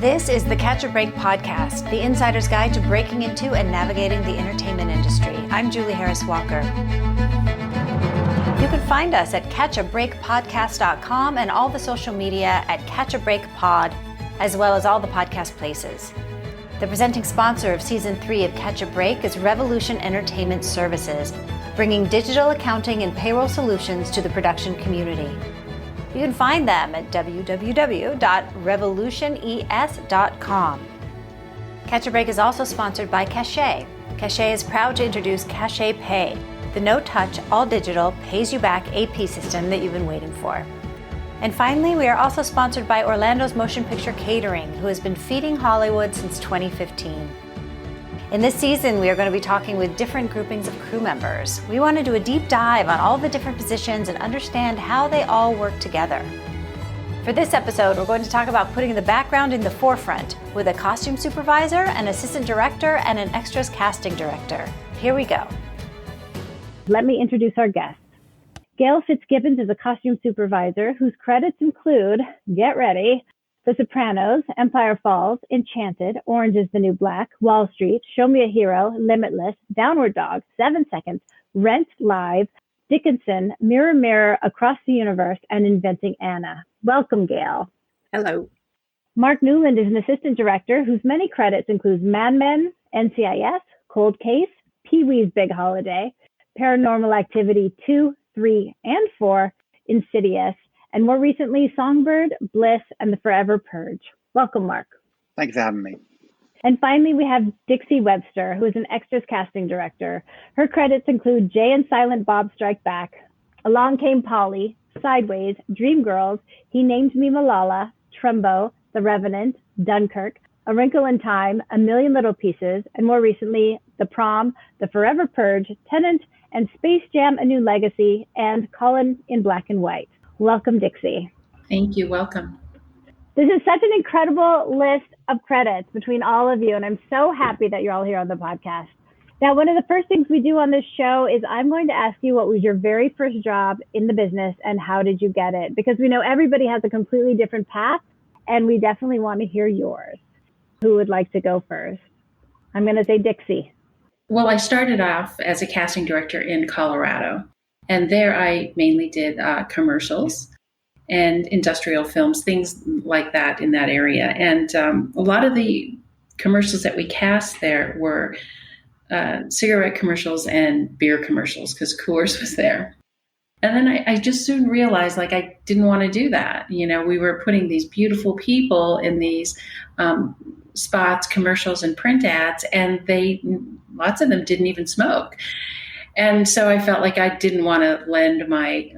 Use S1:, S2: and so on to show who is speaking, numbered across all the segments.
S1: This is the Catch a Break podcast, the insider's guide to breaking into and navigating the entertainment industry. I'm Julie Harris Walker. You can find us at catchabreakpodcast.com and all the social media at catchabreakpod, as well as all the podcast places. The presenting sponsor of Season 3 of Catch a Break is Revolution Entertainment Services, bringing digital accounting and payroll solutions to the production community. You can find them at www.revolutiones.com. Catch a Break is also sponsored by Cachet. Cachet is proud to introduce Cachet Pay, the no-touch, all-digital, pays-you-back AP system that you've been waiting for. And finally, we are also sponsored by Orlando's Motion Picture Catering, who has been feeding Hollywood since 2015. In this season, we are going to be talking with different groupings of crew members. We want to do a deep dive on all the different positions and understand how they all work together. For this episode, we're going to talk about putting the background in the forefront with a costume supervisor, an assistant director, and an extras casting director. Here we go.
S2: Let me introduce our guest. Gail Fitzgibbons is a costume supervisor whose credits include, get ready, The Sopranos, Empire Falls, Enchanted, Orange is the New Black, Wall Street, Show Me a Hero, Limitless, Downward Dog, 7 Seconds, Rent Live, Dickinson, Mirror Mirror, Across the Universe, and Inventing Anna. Welcome, Gail.
S3: Hello.
S2: Marc Newland is an assistant director whose many credits include Mad Men, NCIS, Cold Case, Pee-wee's Big Holiday, Paranormal Activity 2, 3, and 4, Insidious, and more recently, Songbird, Bliss, and The Forever Purge. Welcome, Marc.
S4: Thanks for having me.
S2: And finally, we have Dixie Webster, who is an extras casting director. Her credits include Jay and Silent Bob Strike Back, Along Came Polly, Sideways, Dreamgirls, He Named Me Malala, Trumbo, The Revenant, Dunkirk, A Wrinkle in Time, A Million Little Pieces, and more recently, The Prom, The Forever Purge, Tenant, and Space Jam: A New Legacy, and Colin in Black and White. Welcome, Dixie.
S3: Thank you. Welcome.
S2: This is such an incredible list of credits between all of you, and I'm so happy that you're all here on the podcast. Now, one of the first things we do on this show is I'm going to ask you what was your very first job in the business and how did you get it? Because we know everybody has a completely different path, and we definitely want to hear yours. Who would like to go first? I'm going to say Dixie.
S3: Well, I started off as a casting director in Colorado, and there I mainly did commercials and industrial films, things like that in that area. And a lot of the commercials that we cast there were cigarette commercials and beer commercials because Coors was there. And then I just soon realized I didn't want to do that. You know, we were putting these beautiful people in these spots, commercials, and print ads, and lots of them didn't even smoke. And so I felt like I didn't want to lend my,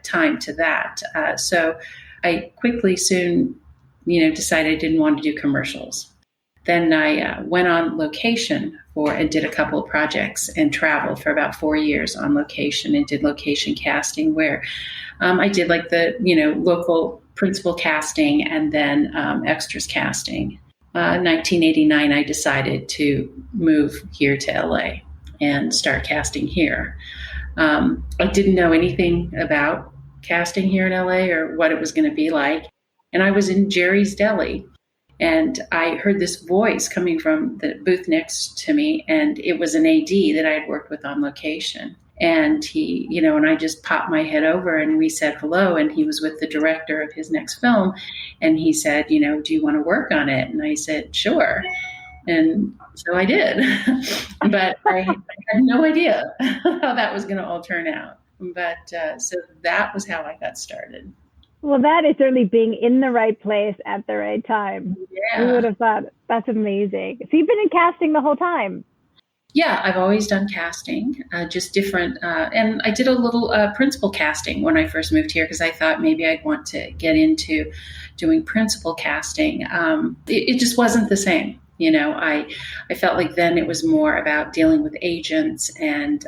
S3: time to that. So I soon, decided I didn't want to do commercials. Then I went on location and did a couple of projects and traveled for about 4 years on location and did location casting where I did the, local principal casting and then extras casting. 1989, I decided to move here to LA and start casting here. I didn't know anything about casting here in LA or what it was going to be like. And I was in Jerry's Deli and I heard this voice coming from the booth next to me. And it was an AD that I had worked with on location. And he, and I just popped my head over and we said hello. And he was with the director of his next film. And he said, do you want to work on it? And I said, sure. And so I did. But I had no idea how that was going to all turn out. But so that was how I got started.
S2: Well, that is certainly being in the right place at the right time.
S3: Yeah.
S2: Who would have thought? That's amazing. So you've been in casting the whole time.
S3: Yeah, I've always done casting, just different. And I did a little principal casting when I first moved here because I thought maybe I'd want to get into doing principal casting. It just wasn't the same. I felt like then it was more about dealing with agents and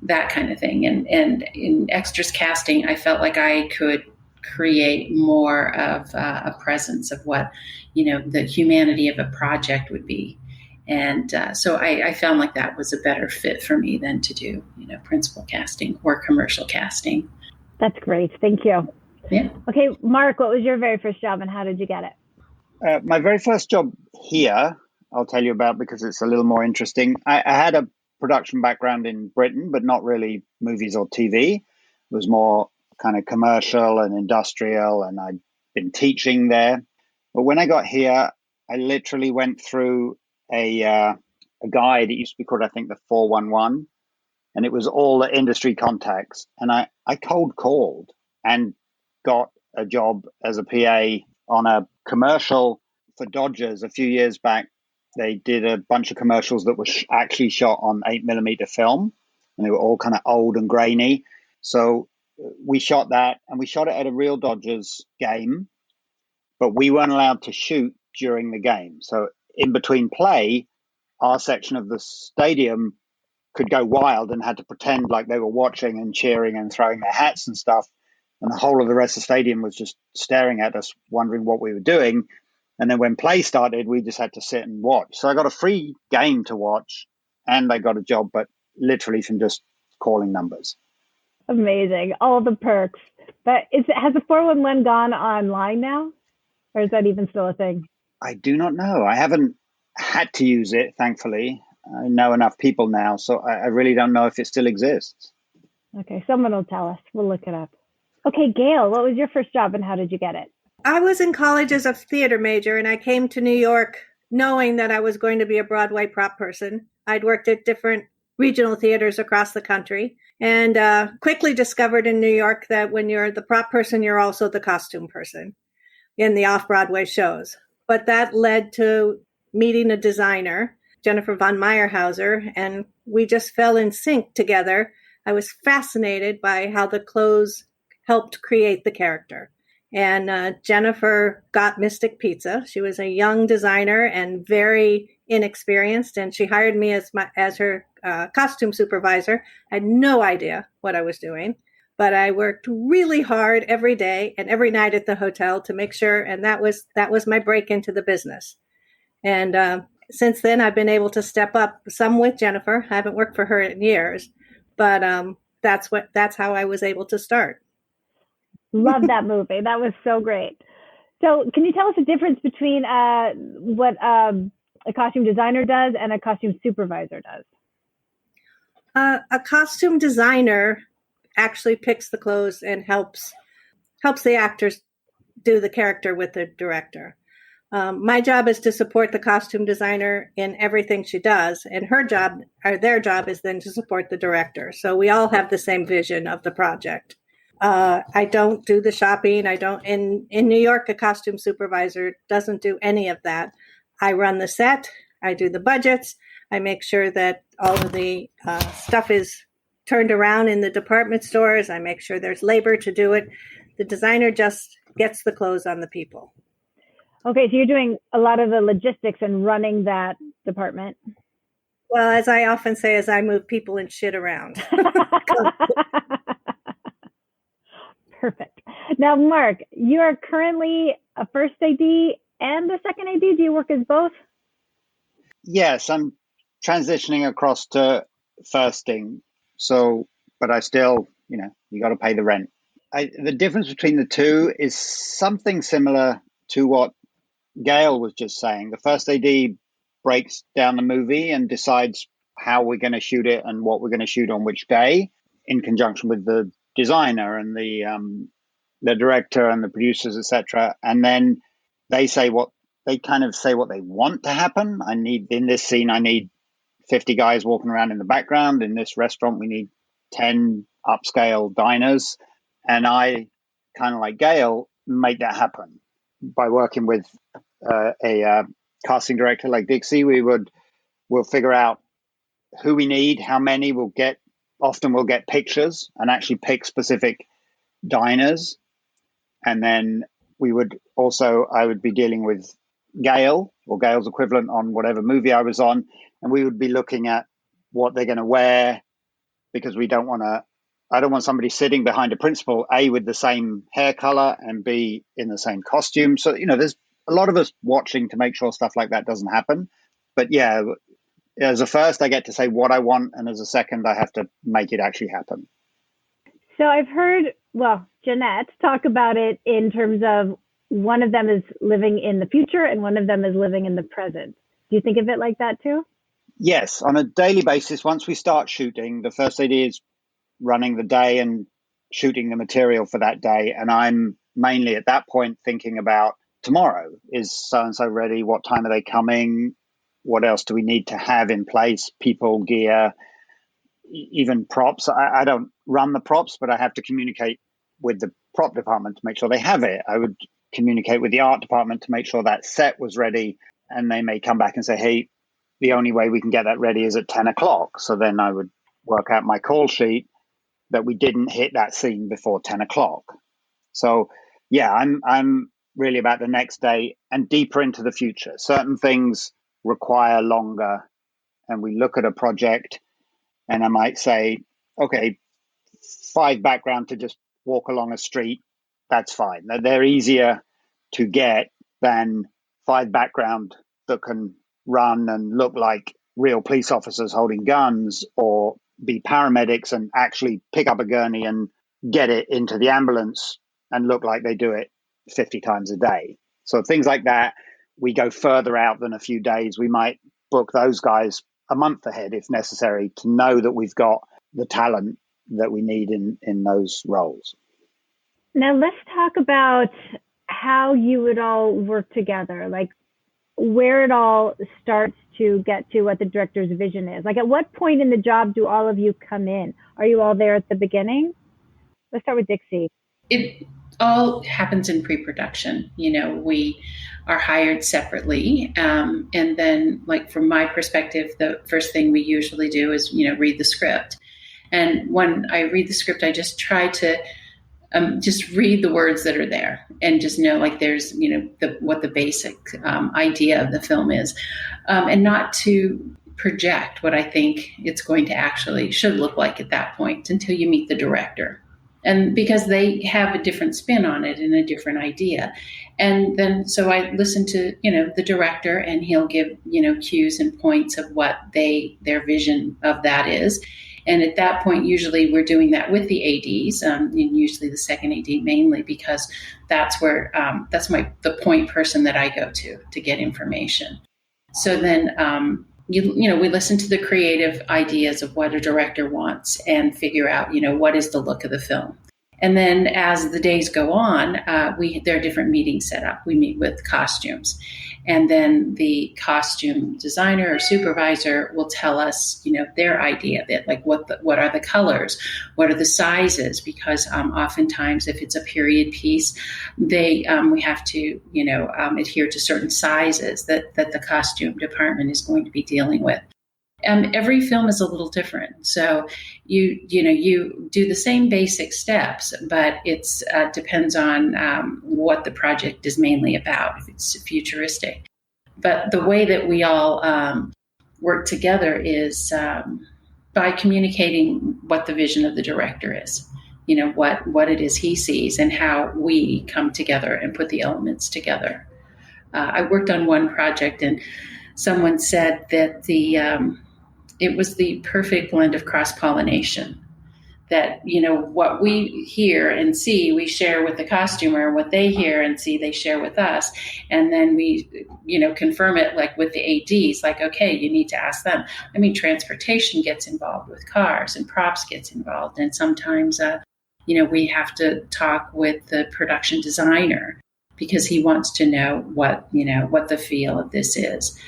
S3: that kind of thing. And in extras casting, I felt like I could create more of a presence of what, the humanity of a project would be. And so I found like that was a better fit for me than to do, principal casting or commercial casting.
S2: That's great. Thank you.
S3: Yeah.
S2: Okay, Marc, what was your very first job and how did you get it?
S4: My very first job here, I'll tell you about because it's a little more interesting. I had a production background in Britain, but not really movies or TV. It was more kind of commercial and industrial, and I'd been teaching there. But when I got here, I literally went through a guide. It used to be called, I think, the 411, and it was all the industry contacts. And I cold called and got a job as a PA on a commercial for Dodgers a few years back. They did a bunch of commercials that were actually shot on 8mm film, and they were all kind of old and grainy. So we shot that, and we shot it at a real Dodgers game, but we weren't allowed to shoot during the game. So in between play, our section of the stadium could go wild and had to pretend like they were watching and cheering and throwing their hats and stuff. And the whole of the rest of the stadium was just staring at us, wondering what we were doing. And then when play started, we just had to sit and watch. So I got a free game to watch, and I got a job, but literally from just calling numbers.
S2: Amazing. All the perks. But has the 411 gone online now? Or is that even still a thing?
S4: I do not know. I haven't had to use it, thankfully. I know enough people now, so I really don't know if it still exists.
S2: Okay, someone will tell us. We'll look it up. Okay, Gail, what was your first job and how did you get it?
S5: I was in college as a theater major, and I came to New York knowing that I was going to be a Broadway prop person. I'd worked at different regional theaters across the country, and quickly discovered in New York that when you're the prop person, you're also the costume person in the off-Broadway shows. But that led to meeting a designer, Jennifer von Meyerhauser, and we just fell in sync together. I was fascinated by how the clothes helped create the character. And Jennifer got Mystic Pizza. She was a young designer and very inexperienced, and she hired me as her costume supervisor. I had no idea what I was doing, but I worked really hard every day and every night at the hotel to make sure, and that was my break into the business. And since then, I've been able to step up some with Jennifer. I haven't worked for her in years, but that's how I was able to start.
S2: Love that movie. That was so great. So can you tell us the difference between what a costume designer does and a costume supervisor does?
S5: A costume designer actually picks the clothes and helps the actors do the character with the director. My job is to support the costume designer in everything she does, and their job is then to support the director. So we all have the same vision of the project. I don't do the shopping. In New York, a costume supervisor doesn't do any of that. I run the set. I do the budgets. I make sure that all of the stuff is turned around in the department stores. I make sure there's labor to do it. The designer just gets the clothes on the people.
S2: Okay, so you're doing a lot of the logistics and running that department.
S5: Well, as I often say, as I move people and shit around.
S2: Perfect. Now, Marc, you are currently a first AD and a second AD. Do you work as both?
S4: Yes, I'm transitioning across to firsting. So, but I still, you got to pay the rent. The difference between the two is something similar to what Gail was just saying. The first AD breaks down the movie and decides how we're going to shoot it and what we're going to shoot on which day, in conjunction with the designer and the director and the producers, etc. And then they kind of say what they want to happen. In this scene, I need 50 guys walking around in the background. In this restaurant, we need 10 upscale diners. And I, kind of like Gail, make that happen by working with a casting director like Dixie. We'll figure out who we need, how many we'll get. Often we'll get pictures and actually pick specific diners. And then I would be dealing with Gail or Gail's equivalent on whatever movie I was on. And we would be looking at what they're going to wear, because I don't want somebody sitting behind a principal, A, with the same hair color, and B, in the same costume. So, there's a lot of us watching to make sure stuff like that doesn't happen. But yeah, as a first, I get to say what I want, and as a second, I have to make it actually happen.
S2: So I've heard, Jeanette talk about it in terms of one of them is living in the future and one of them is living in the present. Do you think of it like that too?
S4: Yes, on a daily basis, once we start shooting, the first AD is running the day and shooting the material for that day. And I'm mainly at that point thinking about tomorrow. Is so-and-so ready? What time are they coming? What else do we need to have in place? People, gear, even props. I don't run the props, but I have to communicate with the prop department to make sure they have it. I would communicate with the art department to make sure that set was ready. And they may come back and say, hey, the only way we can get that ready is at 10 o'clock. So then I would work out my call sheet that we didn't hit that scene before 10 o'clock. So yeah, I'm really about the next day and deeper into the future. Certain things require longer, and we look at a project and I might say, okay, 5 background to just walk along a street, that's fine. They're easier to get than 5 background that can run and look like real police officers holding guns, or be paramedics and actually pick up a gurney and get it into the ambulance and look like they do it 50 times a day. So things like that, we go further out than a few days. We might book those guys a month ahead if necessary, to know that we've got the talent that we need in those roles.
S2: Now let's talk about how you would all work together, like where it all starts to get to what the director's vision is. Like, at what point in the job do all of you come in? Are you all there at the beginning? Let's start with Dixie.
S3: It all happens in pre-production. We are hired separately. And then, like, from my perspective, the first thing we usually do is, read the script. And when I read the script, I just try to just read the words that are there and just know, like, there's, what the basic idea of the film is, and not to project what I think it's going to actually should look like at that point until you meet the director. And because they have a different spin on it and a different idea. And then, so I listen to, the director, and he'll give, cues and points of what their vision of that is. And at that point, usually we're doing that with the ADs, and usually the second AD mainly, because that's where, that's the point person that I go to get information. So then, we listen to the creative ideas of what a director wants and figure out, what is the look of the film. And then as the days go on, there are different meetings set up. We meet with costumes. And then the costume designer or supervisor will tell us, their idea, that, like, what are the colors, what are the sizes, because oftentimes if it's a period piece, we have to, adhere to certain sizes that the costume department is going to be dealing with. Every film is a little different. So you do the same basic steps, but it's depends on what the project is mainly about, if it's futuristic. But the way that we all work together is by communicating what the vision of the director is, what it is he sees, and how we come together and put the elements together. I worked on one project, and someone said that it was the perfect blend of cross-pollination, that, what we hear and see, we share with the costumer, what they hear and see, they share with us. And then we, confirm it, like, with the ADs, like, okay, you need to ask them. I mean, transportation gets involved with cars, and props gets involved. And sometimes, we have to talk with the production designer, because he wants to know what the feel of this is.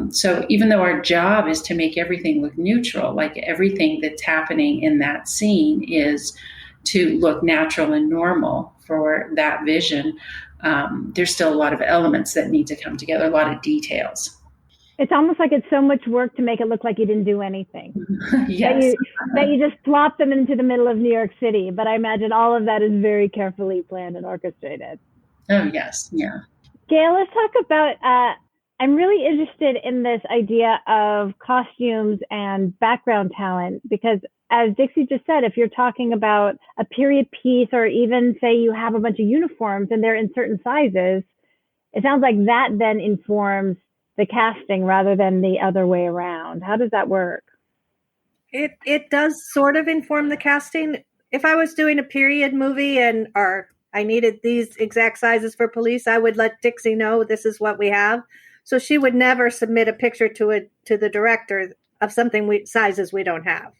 S3: So even though our job is to make everything look neutral, like everything that's happening in that scene is to look natural and normal for that vision, there's still a lot of elements that need to come together, a lot of details.
S2: It's almost like it's so much work to make it look like you didn't do anything.
S3: Yes.
S2: that you just plop them into the middle of New York City. But I imagine all of that is very carefully planned and orchestrated.
S3: Oh, yes. Yeah.
S2: Gail, let's talk about... I'm really interested in this idea of costumes and background talent, because as Dixie just said, if you're talking about a period piece, or even say you have a bunch of uniforms and they're in certain sizes, it sounds like that then informs the casting rather than the other way around. How does that work?
S5: It does sort of inform the casting. If I was doing a period movie or I needed these exact sizes for police, I would let Dixie know this is what we have. So she would never submit a picture to the director of something sizes we don't have.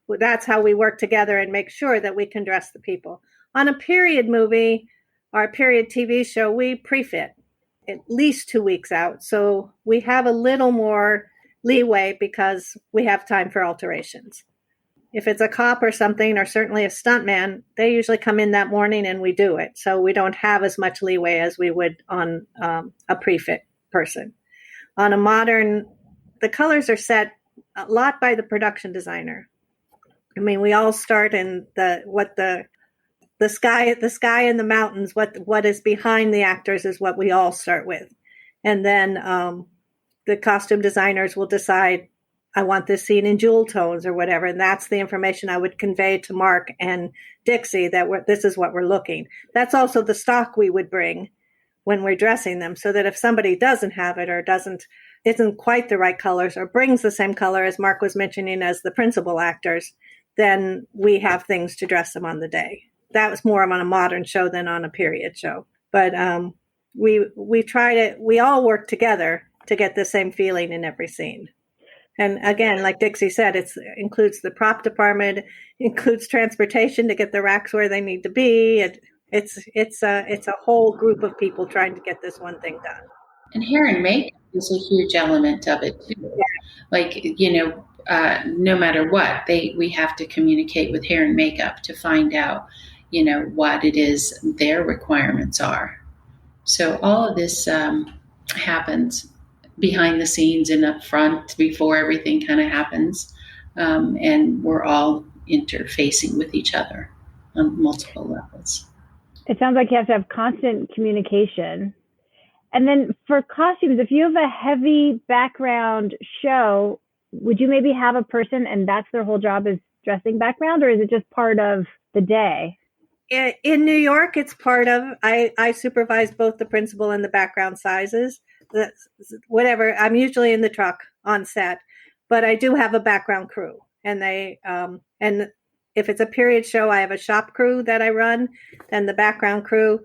S5: That's how we work together and make sure that we can dress the people. On a period movie or a period TV show, we pre-fit at least 2 weeks out. So we have a little more leeway because we have time for alterations. If it's a cop or something, or certainly a stuntman, they usually come in that morning and we do it. So we don't have as much leeway as we would on a pre-fit person. On a modern, the colors are set a lot by the production designer. I mean, we all start in the sky and the mountains. What is behind the actors is what we all start with, and then the costume designers will decide, I want this scene in jewel tones or whatever, and that's the information I would convey to Marc and Dixie that this is what we're looking. That's also the stock we would bring when we're dressing them, so that if somebody doesn't have it or isn't quite the right colors or brings the same color as Marc was mentioning as the principal actors, then we have things to dress them on the day. That was more on a modern show than on a period show. But we all work together to get the same feeling in every scene. And again, like Dixie said, it includes the prop department, includes transportation to get the racks where they need to be. It's a whole group of people trying to get this one thing done.
S3: And hair and makeup is a huge element of it too.
S5: Yeah.
S3: Like, no matter what, we have to communicate with hair and makeup to find out, what it is their requirements are. So all of this happens behind the scenes and up front before everything kind of happens. And we're all interfacing with each other on multiple levels.
S2: It sounds like you have to have constant communication. And then for costumes, if you have a heavy background show, would you maybe have a person and that's their whole job is dressing background, or is it just part of the day?
S5: In New York, it's part of, I supervise both the principal and the background sizes. Whatever, I'm usually in the truck on set, but I do have a background crew, and and if it's a period show, I have a shop crew that I run, then the background crew,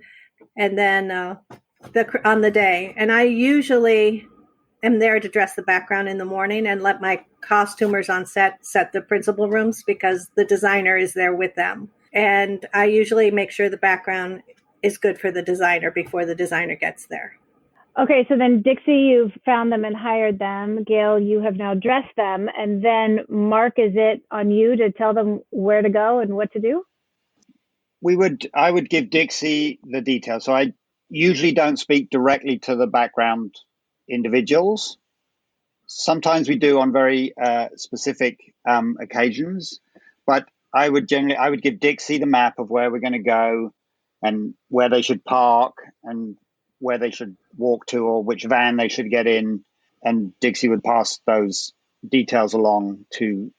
S5: and then on the day. And I usually am there to dress the background in the morning and let my costumers on set the principal rooms because the designer is there with them. And I usually make sure the background is good for the designer before the designer gets there.
S2: Okay, so then Dixie, you've found them and hired them. Gail, you have now dressed them. And then Marc, is it on you to tell them where to go and what to do?
S4: I would give Dixie the details. So I usually don't speak directly to the background individuals. Sometimes we do on very specific occasions, but I would give Dixie the map of where we're going to go and where they should park and where they should walk to or which van they should get in. And Dixie would pass those details along to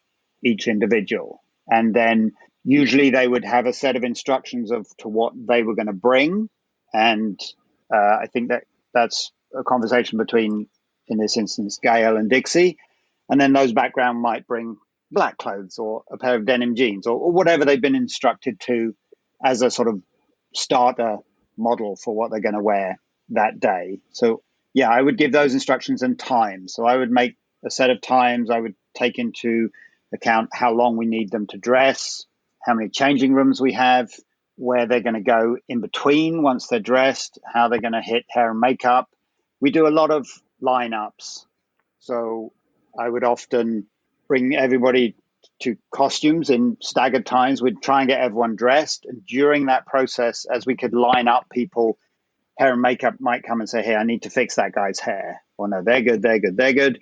S4: each individual. And then usually they would have a set of instructions to what they were going to bring. And I think that's a conversation between, in this instance, Gail and Dixie. And then those background might bring black clothes or a pair of denim jeans or whatever they've been instructed to as a sort of starter model for what they're going to wear that day. So, yeah, I would give those instructions and time. So I would make a set of times. I would take into account how long we need them to dress, how many changing rooms we have, where they're going to go in between once they're dressed, how they're going to hit hair and makeup. We do a lot of lineups. So I would often bring everybody to costumes in staggered times. We'd try and get everyone dressed. And during that process, as we could line up people, hair and makeup might come and say, hey, I need to fix that guy's hair. Or no, they're good.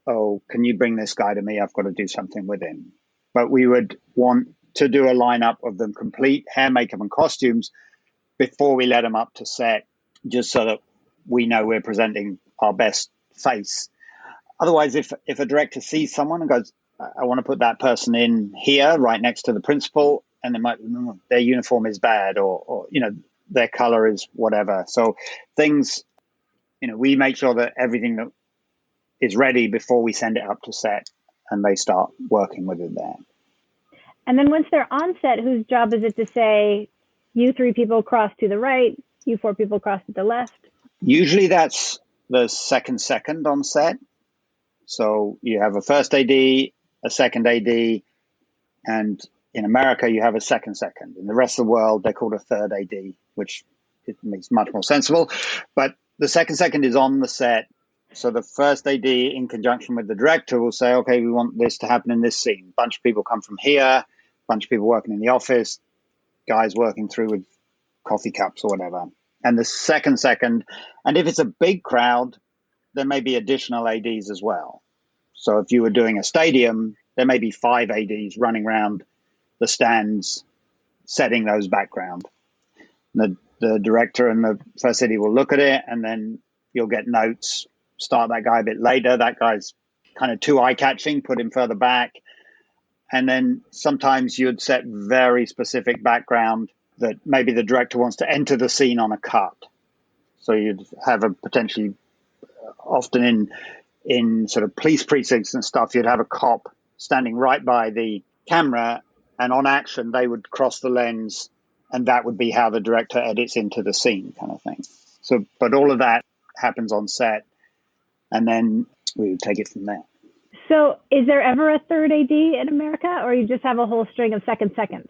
S4: Oh, can you bring this guy to me? I've got to do something with him. But we would want to do a lineup of them complete hair, makeup, and costumes before we let them up to set, just so that we know we're presenting our best face. Otherwise, if a director sees someone and goes, I want to put that person in here right next to the principal, and they might, their uniform is bad or their color is whatever. So things, we make sure that everything that is ready before we send it up to set and they start working with it there.
S2: And then once they're on set, whose job is it to say, You 3 people cross to the right, you 4 people cross to the left.
S4: Usually that's the second on set. So you have a first AD, a second AD, and in America you have a second. In the rest of the world, they're called a third AD, which it makes much more sensible. But the second is on the set. So the first AD, in conjunction with the director, will say, okay, we want this to happen in this scene. Bunch of people come from here, bunch of people working in the office, guys working through with coffee cups or whatever. And the second, and if it's a big crowd, there may be additional ADs as well. So if you were doing a stadium, there may be 5 ADs running around the stands, setting those background. The director and the first AD will look at it, and then you'll get notes. Start that guy a bit later. That guy's kind of too eye-catching, put him further back. And then sometimes you'd set very specific background that maybe the director wants to enter the scene on a cut. So you'd have a potentially, often in sort of police precincts and stuff, you'd have a cop standing right by the camera, and on action, they would cross the lens, and that would be how the director edits into the scene, kind of thing. So, but all of that happens on set, and then we would take it from there.
S2: So is there ever a third AD in America, or you just have a whole string of seconds?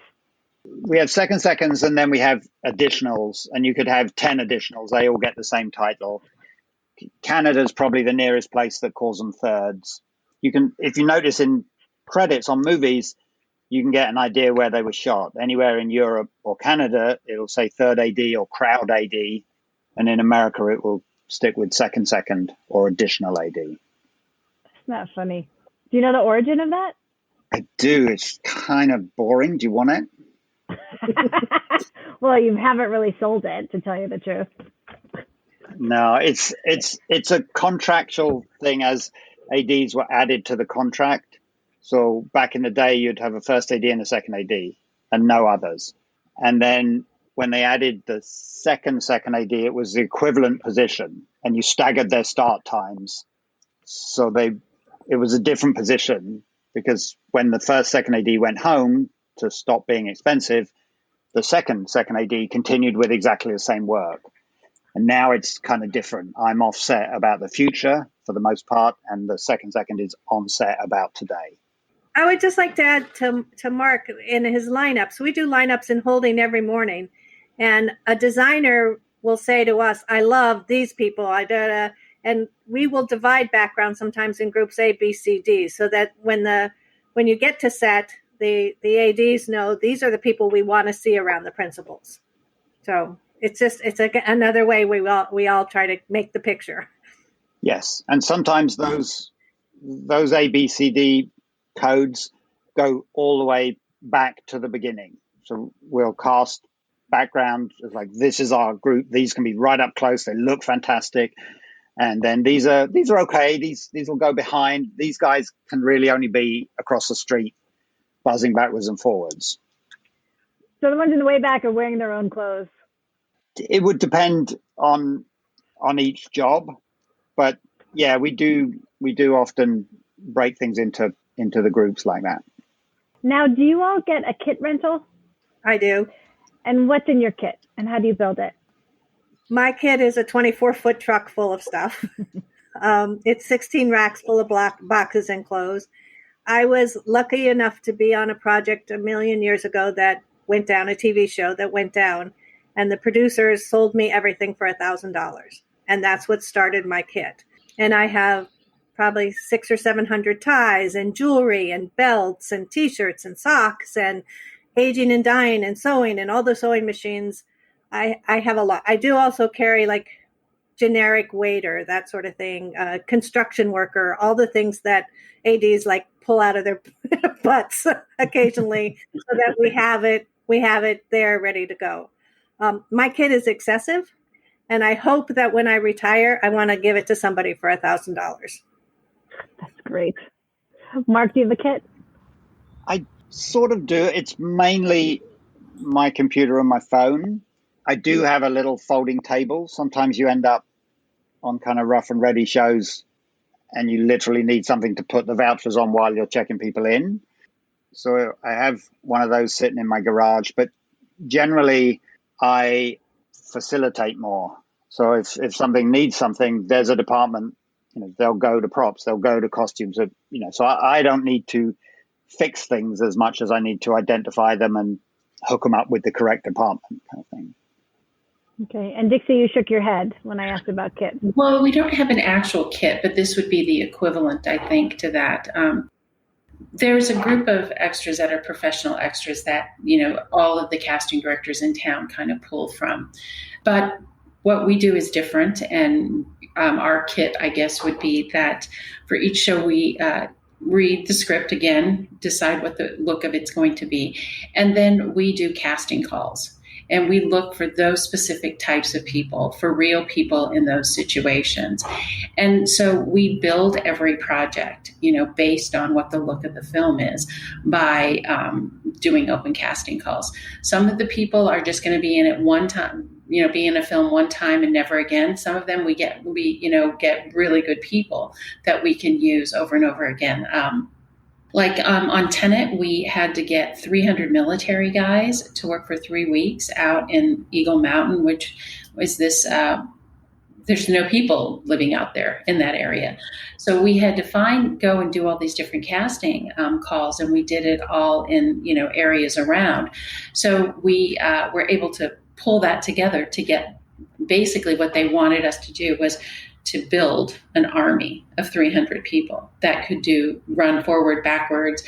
S4: We have seconds, and then we have additionals, and you could have 10 additionals. They all get the same title. Canada's probably the nearest place that calls them thirds. You can, if you notice in credits on movies, you can get an idea where they were shot. Anywhere in Europe or Canada, it'll say third AD or crowd AD, and in America, it will stick with second or additional AD.
S2: Isn't that funny? Do you know the origin of that?
S4: I do. It's kind of boring. Do you want it?
S2: Well, you haven't really sold it, to tell you the truth.
S4: No, it's a contractual thing, as ADs were added to the contract. So back in the day, you'd have a first AD and a second AD and no others. And then when they added the second AD, it was the equivalent position, and you staggered their start times. So it was a different position, because when the second AD went home to stop being expensive, the second AD continued with exactly the same work. And now it's kind of different. I'm offset about the future for the most part, and the second is on set about today.
S5: I would just like to add to Marc in his lineups. We do lineups in holding every morning, and a designer will say to us, I love these people. And we will divide background sometimes in groups A, B, C, D, so that when you get to set, the ADs know these are the people we want to see around the principals. So it's another way we all try to make the picture.
S4: Yes, and sometimes those A, B, C, D codes go all the way back to the beginning. So we'll cast background as like, this is our group. These can be right up close. They look fantastic. And then these are okay. These will go behind. These guys can really only be across the street, buzzing backwards and forwards.
S2: So the ones in the way back are wearing their own clothes.
S4: It would depend on each job, but yeah, we do often break things into the groups like that.
S2: Now, do you all get a kit rental?
S5: I do.
S2: And what's in your kit, and how do you build it?
S5: My kit is a 24-foot truck full of stuff. It's 16 racks full of boxes and clothes. I was lucky enough to be on a project a million years ago that went down, a TV show that went down, and the producers sold me everything for $1,000. And that's what started my kit. And I have probably 600 or 700 ties and jewelry and belts and T-shirts and socks and aging and dyeing and sewing and all the sewing machines. I have a lot. I do also carry like generic waiter, that sort of thing, construction worker, all the things that ADs like pull out of their butts occasionally, so that we have it there ready to go. My kit is excessive, and I hope that when I retire, I want to give it to somebody for $1,000.
S2: That's great. Marc, do you have a kit?
S4: I sort of do. It's mainly my computer and my phone. I do have a little folding table. Sometimes you end up on kind of rough and ready shows, and you literally need something to put the vouchers on while you're checking people in. So I have one of those sitting in my garage, but generally I facilitate more. So if something needs something, there's a department, they'll go to props, they'll go to costumes, so I don't need to fix things as much as I need to identify them and hook them up with the correct department kind of thing.
S2: Okay. And Dixie, you shook your head when I asked about kit.
S3: Well, we don't have an actual kit, but this would be the equivalent, I think, to that. There's a group of extras that are professional extras that, all of the casting directors in town kind of pull from. But what we do is different. And our kit, I guess, would be that for each show we read the script again, decide what the look of it's going to be. And then we do casting calls. And we look for those specific types of people, for real people in those situations. And so we build every project, based on what the look of the film is by doing open casting calls. Some of the people are just going to be in it one time, be in a film one time and never again. Some of them we get really good people that we can use over and over again. On Tenet, we had to get 300 military guys to work for 3 weeks out in Eagle Mountain, which was this, there's no people living out there in that area. So we had to go and do all these different casting calls, and we did it all in, areas around. So we were able to pull that together to get basically what they wanted us to do was to build an army of 300 people that could run forward, backwards,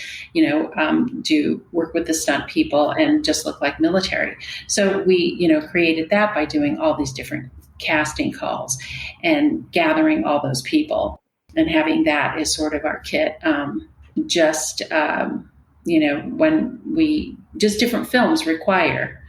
S3: do work with the stunt people and just look like military. So we, created that by doing all these different casting calls and gathering all those people and having that as sort of our kit. When different films require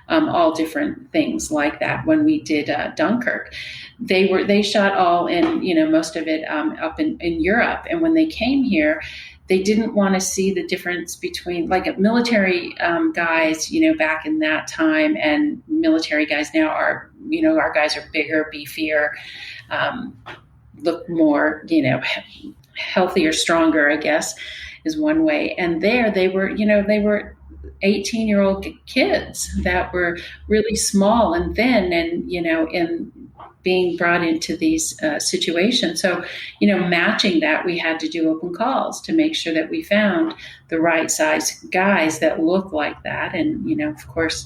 S3: all different things like that. When we did Dunkirk, they shot all in, most of it up in Europe. And when they came here, they didn't want to see the difference between like military guys, back in that time, and military guys now are, our guys are bigger, beefier, look more, healthier, stronger, I guess, is one way. And there they were 18-year-old kids that were really small and thin and, in being brought into these situations. So, matching that, we had to do open calls to make sure that we found the right size guys that look like that. And, of course,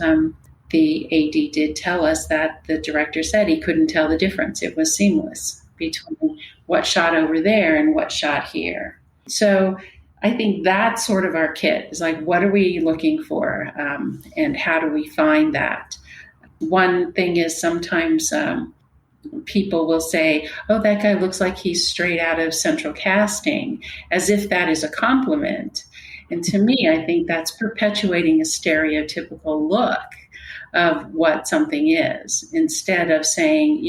S3: the AD did tell us that the director said he couldn't tell the difference. It was seamless between what shot over there and what shot here. So I think that's sort of our kit, is like, what are we looking for, and how do we find that? One thing is sometimes people will say, oh, that guy looks like he's straight out of Central Casting, as if that is a compliment. And to me, I think that's perpetuating a stereotypical look of what something is, instead of saying,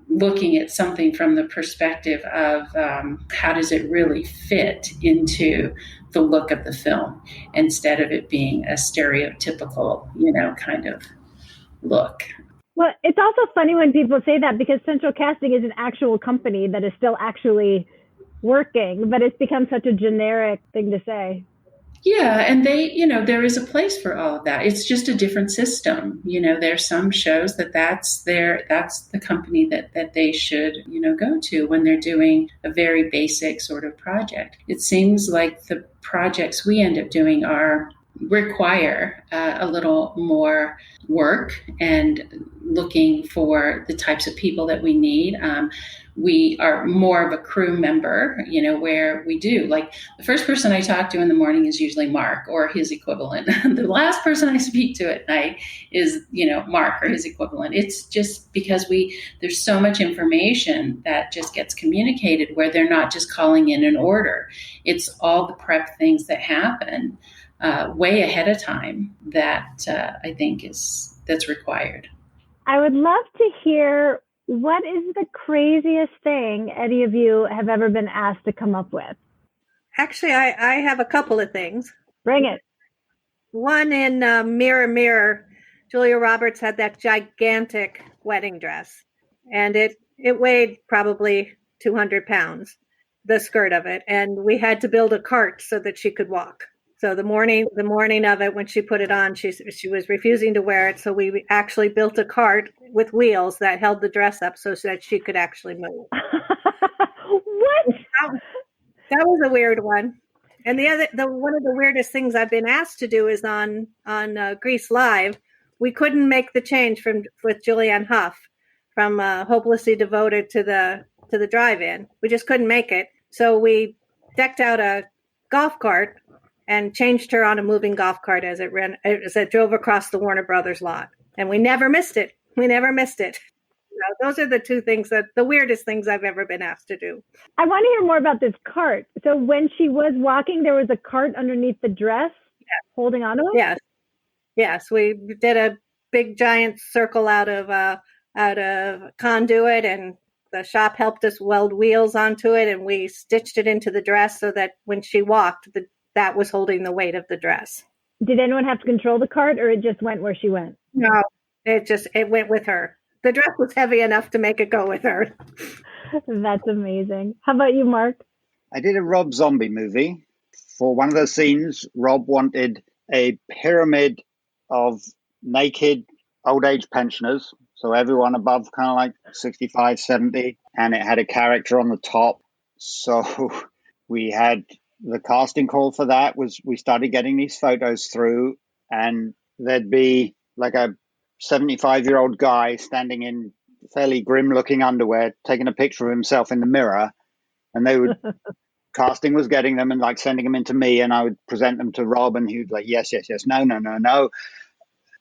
S3: looking at something from the perspective of how does it really fit into the look of the film, instead of it being a stereotypical, kind of look.
S2: Well, it's also funny when people say that, because Central Casting is an actual company that is still actually working, but it's become such a generic thing to say.
S3: Yeah, and there is a place for all of that. It's just a different system. There's some shows that's the company that they should, go to when they're doing a very basic sort of project. It seems like the projects we end up doing require a little more work and looking for the types of people that we need. We are more of a crew member, where we do, like, the first person I talk to in the morning is usually Marc or his equivalent. The last person I speak to at night is, Marc or his equivalent. It's just because there's so much information that just gets communicated, where they're not just calling in an order. It's all the prep things that happen way ahead of time that I think that's required.
S2: I would love to hear, what is the craziest thing any of you have ever been asked to come up with?
S5: Actually, I have a couple of things.
S2: Bring it.
S5: One, in Mirror, Mirror, Julia Roberts had that gigantic wedding dress, and it weighed probably 200 pounds, the skirt of it, and we had to build a cart so that she could walk. So the morning of it, when she put it on, she was refusing to wear it. So we actually built a cart with wheels that held the dress up so that she could actually move.
S2: What?
S5: That was a weird one. And one of the weirdest things I've been asked to do is on Grease Live. We couldn't make the change with Julianne Hough from Hopelessly Devoted to the drive-in. We just couldn't make it. So we decked out a golf cart and changed her on a moving golf cart as it drove across the Warner Brothers lot. And we never missed it. Those are the weirdest things I've ever been asked to do.
S2: I want to hear more about this cart. So when she was walking, there was a cart underneath the dress holding onto it?
S5: Yes. We did a big giant circle out of conduit, and the shop helped us weld wheels onto it, and we stitched it into the dress so that when she walked, that was holding the weight of the dress.
S2: Did anyone have to control the cart, or it just went where she went?
S5: No, it went with her. The dress was heavy enough to make it go with her.
S2: That's amazing. How about you, Marc?
S4: I did a Rob Zombie movie. For one of the scenes, Rob wanted a pyramid of naked old age pensioners. So everyone above kind of like 65, 70. And it had a character on the top. So we had the casting call for that was we started getting these photos through, and there'd be like a 75-year-old guy standing in fairly grim-looking underwear, taking a picture of himself in the mirror, and they would casting was getting them and like sending them into me, and I would present them to Rob, and he would like yes, no,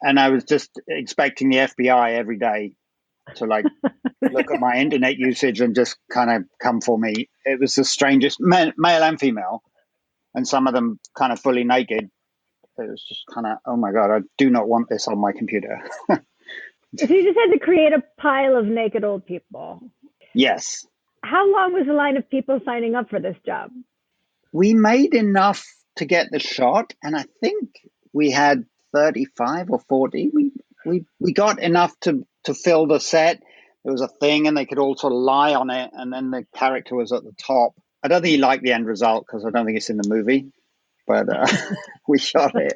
S4: and I was just expecting the FBI every day to like look at my internet usage and just kind of come for me. It was the strangest, male and female, and some of them kind of fully naked. It was just kind of, oh my God, I do not want this on my computer.
S2: So you just had to create a pile of naked old people.
S4: Yes.
S2: How long was the line of people signing up for this job?
S4: We made enough to get the shot, and I think we had 35 or 40. We got enough to fill the set. There was a thing, and they could all sort of lie on it, and then the character was at the top. I don't think he liked the end result because I don't think it's in the movie. But we shot it.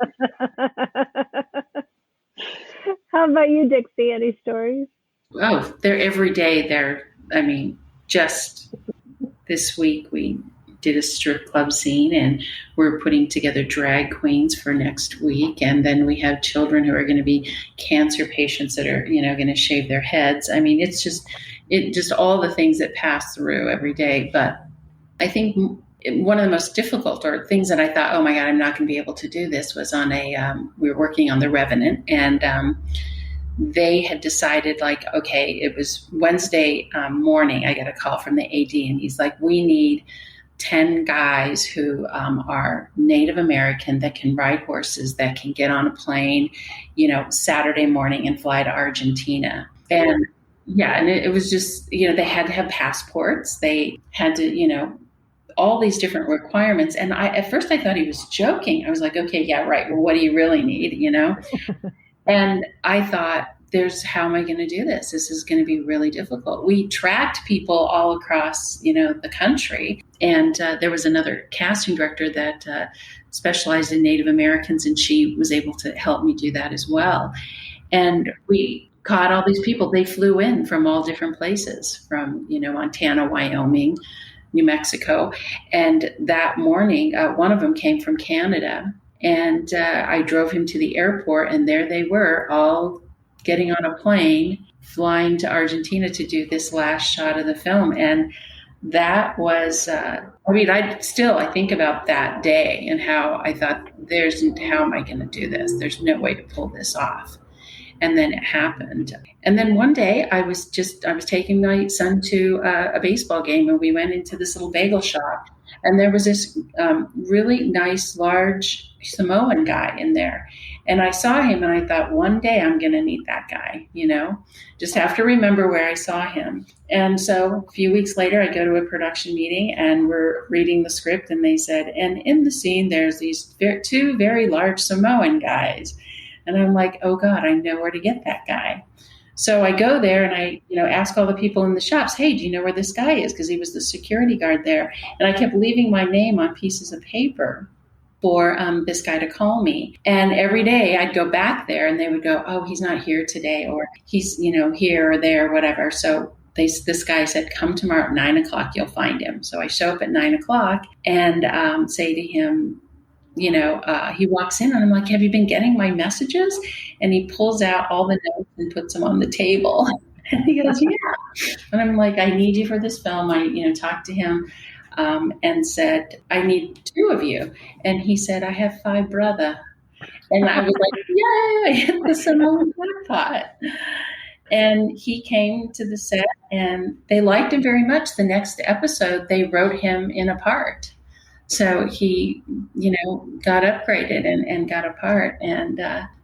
S2: How about you, Dixie? Any stories?
S3: Oh, they're every day. Just this week we did a strip club scene, and we're putting together drag queens for next week. And then we have children who are going to be cancer patients that are, going to shave their heads. I mean, it's just all the things that pass through every day. But I think one of the most difficult or things that I thought, oh my God, I'm not going to be able to do this was on we were working on The Revenant, and they had decided okay, it was Wednesday morning. I got a call from the AD, and he's like, we need 10 guys who are Native American that can ride horses, that can get on a plane, Saturday morning and fly to Argentina. And and it was just, they had to have passports. They had to, all these different requirements. And at first I thought he was joking. I was like, okay, yeah, right. Well, what do you really need? And I thought, how am I going to do this? This is going to be really difficult. We tracked people all across, the country. And there was another casting director that specialized in Native Americans, and she was able to help me do that as well. And we caught all these people. They flew in from all different places, from, Montana, Wyoming, New Mexico. And that morning, one of them came from Canada, and I drove him to the airport, and there they were, all getting on a plane, flying to Argentina to do this last shot of the film. And that was, I think about that day and how I thought, how am I going to do this? There's no way to pull this off. And then it happened. And then one day I was taking my son to a baseball game, and we went into this little bagel shop, and there was this really nice, large Samoan guy in there. And I saw him, and I thought, one day I'm going to meet that guy, just have to remember where I saw him. And so a few weeks later, I go to a production meeting, and we're reading the script, and they said, and in the scene, there's these two very large Samoan guys. And I'm like, oh God, I know where to get that guy. So I go there, and I, ask all the people in the shops, hey, do you know where this guy is? Because he was the security guard there. And I kept leaving my name on pieces of paper. for this guy to call me. And every day I'd go back there and they would go, oh, he's not here today, or he's, here or there, whatever. So this guy said, come tomorrow at 9:00, you'll find him. So I show up at 9:00 and say to him, he walks in and I'm like, have you been getting my messages? And he pulls out all the notes and puts them on the table. And he goes, yeah. And I'm like, I need you for this film. I, talked to him and said, I need 2 of you. And he said, I have 5 brother. And I was like, yay, I hit the Simone jackpot. And he came to the set and they liked him very much. The next episode, they wrote him in a part. So he, got upgraded and got a part. And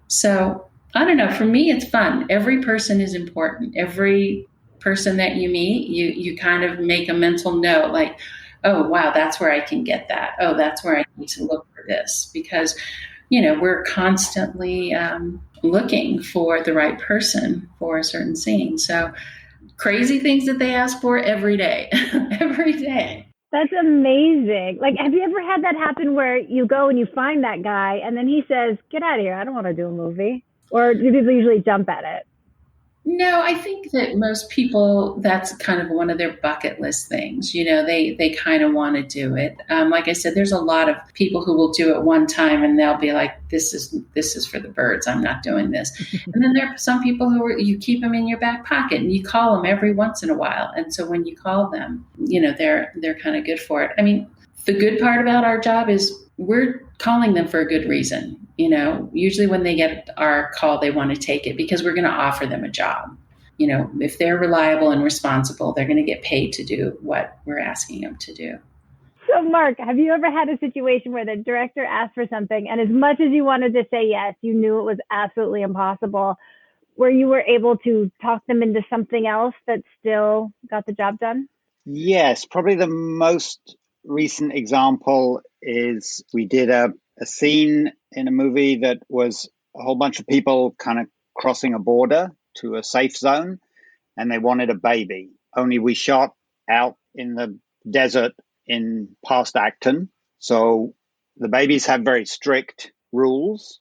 S3: so I don't know, for me, it's fun. Every person is important. Every person that you meet, you kind of make a mental note like, oh, wow, that's where I can get that. Oh, that's where I need to look for this. Because, we're constantly looking for the right person for a certain scene. So crazy things that they ask for every day, every day.
S2: That's amazing. Like, have you ever had that happen where you go and you find that guy and then he says, get out of here, I don't want to do a movie? Or do people usually jump at it?
S3: No, I think that most people, that's kind of one of their bucket list things. They kind of want to do it. Like I said, there's a lot of people who will do it one time and they'll be like, this is for the birds. I'm not doing this. And then there are some people you keep them in your back pocket and you call them every once in a while. And so when you call them, they're kind of good for it. I mean, the good part about our job is we're calling them for a good reason. Usually when they get our call, they want to take it because we're going to offer them a job. If they're reliable and responsible, they're going to get paid to do what we're asking them to do.
S2: So, Marc, have you ever had a situation where the director asked for something and as much as you wanted to say yes, you knew it was absolutely impossible, where you were able to talk them into something else that still got the job done?
S4: Yes, probably the most recent example is we did a scene in a movie that was a whole bunch of people kind of crossing a border to a safe zone, and they wanted a baby. Only we shot out in the desert in past Acton. So the babies have very strict rules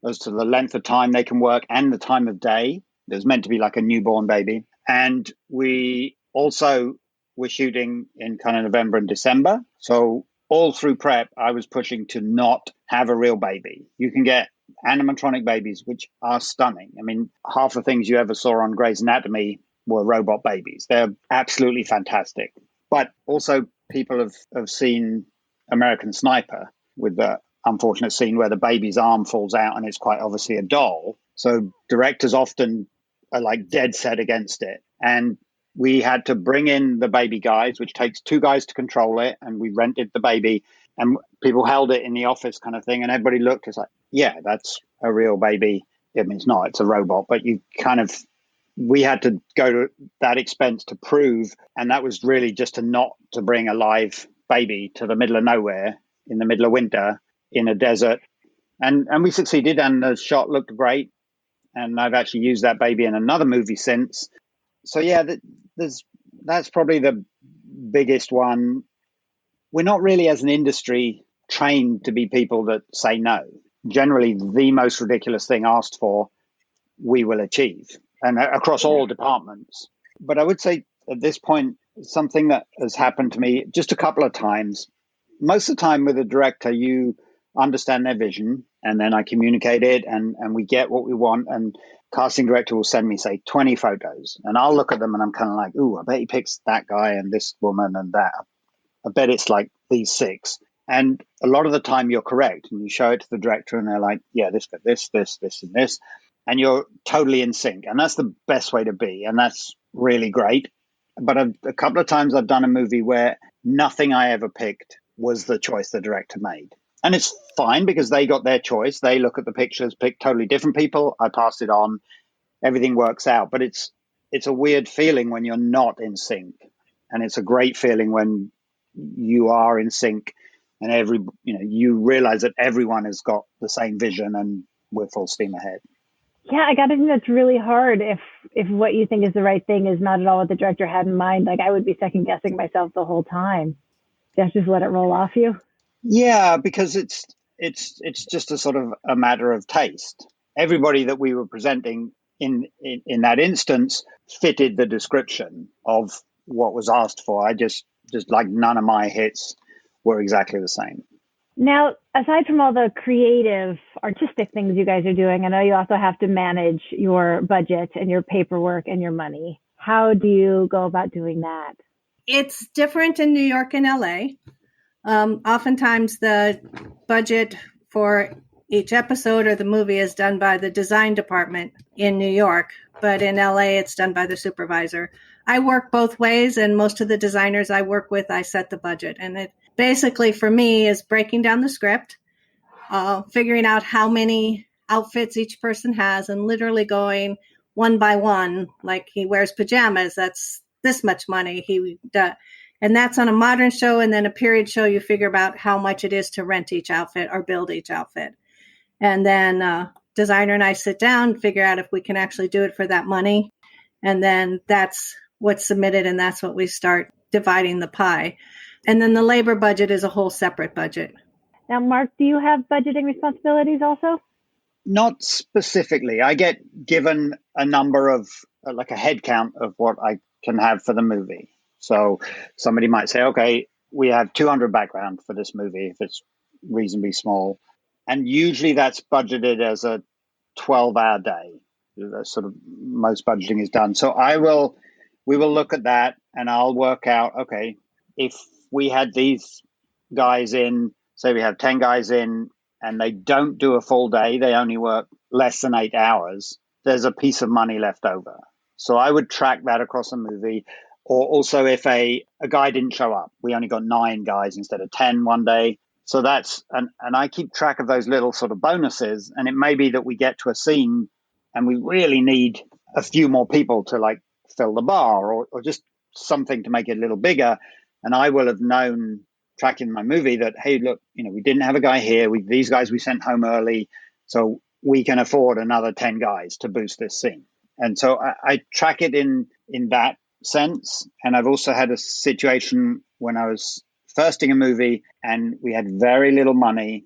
S4: as to the length of time they can work and the time of day. There's meant to be like a newborn baby. And we also were shooting in kind of November and December. So all through prep, I was pushing to not have a real baby. You can get animatronic babies, which are stunning. I mean, half the things you ever saw on Grey's Anatomy were robot babies. They're absolutely fantastic. But also people have seen American Sniper with the unfortunate scene where the baby's arm falls out and it's quite obviously a doll. So directors often are like dead set against it. And we had to bring in the baby guys, which takes 2 guys to control it. And we rented the baby and people held it in the office kind of thing. And everybody looked, it's like, yeah, that's a real baby. I mean, it's not, it's a robot, but we had to go to that expense to prove. And that was really just to bring a live baby to the middle of nowhere in the middle of winter in a desert. And we succeeded and the shot looked great. And I've actually used that baby in another movie since. So yeah, that's probably the biggest one. We're not really as an industry trained to be people that say no. Generally, the most ridiculous thing asked for, we will achieve, and across all departments. But I would say at this point, something that has happened to me just a couple of times. Most of the time with a director, you understand their vision and then I communicate it and we get what we want. And casting director will send me, say, 20 photos and I'll look at them and I'm kind of like, ooh, I bet he picks that guy and this woman and that. I bet it's like these 6. And a lot of the time you're correct. And you show it to the director and they're like, yeah, this, and this. And you're totally in sync. And that's the best way to be. And that's really great. But a couple of times I've done a movie where nothing I ever picked was the choice the director made. And it's fine because they got their choice. They look at the pictures, pick totally different people. I pass it on. Everything works out. But it's a weird feeling when you're not in sync. And it's a great feeling when you are in sync and you realize that everyone has got the same vision and we're full steam ahead.
S2: Yeah, I gotta think that's really hard if what you think is the right thing is not at all what the director had in mind. Like I would be second guessing myself the whole time. You have to just let it roll off you.
S4: Yeah, because it's it's just a sort of a matter of taste. Everybody that we were presenting in that instance fitted the description of what was asked for. I just like none of my hits were exactly the same.
S2: Now, aside from all the creative, artistic things you guys are doing, I know you also have to manage your budget and your paperwork and your money. How do you go about doing that?
S5: It's different in New York and LA. Oftentimes the budget for each episode or the movie is done by the design department in New York, but in LA it's done by the supervisor. I work both ways, and most of the designers I work with, I set the budget. And it basically for me is breaking down the script, figuring out how many outfits each person has, and literally going one by one, like he wears pajamas, that's this much money. And that's on a modern show, and then a period show, you figure about how much it is to rent each outfit or build each outfit. And then designer and I sit down, figure out if we can actually do it for that money. And then that's what's submitted, and that's what we start dividing the pie. And then the labor budget is a whole separate budget.
S2: Now, Marc, do you have budgeting responsibilities also?
S4: Not specifically. I get given a number of, like a head count of what I can have for the movie. So somebody might say, okay, we have 200 background for this movie if it's reasonably small. And usually that's budgeted as a 12-hour day. That's sort of most budgeting is done. So we will look at that, and I'll work out, okay, if we had these guys in, say we have 10 guys in, and they don't do a full day, they only work less than 8 hours, there's a piece of money left over. So I would track that across a movie. Or also if a guy didn't show up, we only got 9 guys instead of 10 one day. So that's, and I keep track of those little sort of bonuses. And it may be that we get to a scene and we really need a few more people to like fill the bar or just something to make it a little bigger. And I will have known tracking my movie that, hey, look, we didn't have a guy here. These guys we sent home early. So we can afford another 10 guys to boost this scene. And so I track it in that sense. And I've also had a situation when I was firsting a movie and we had very little money,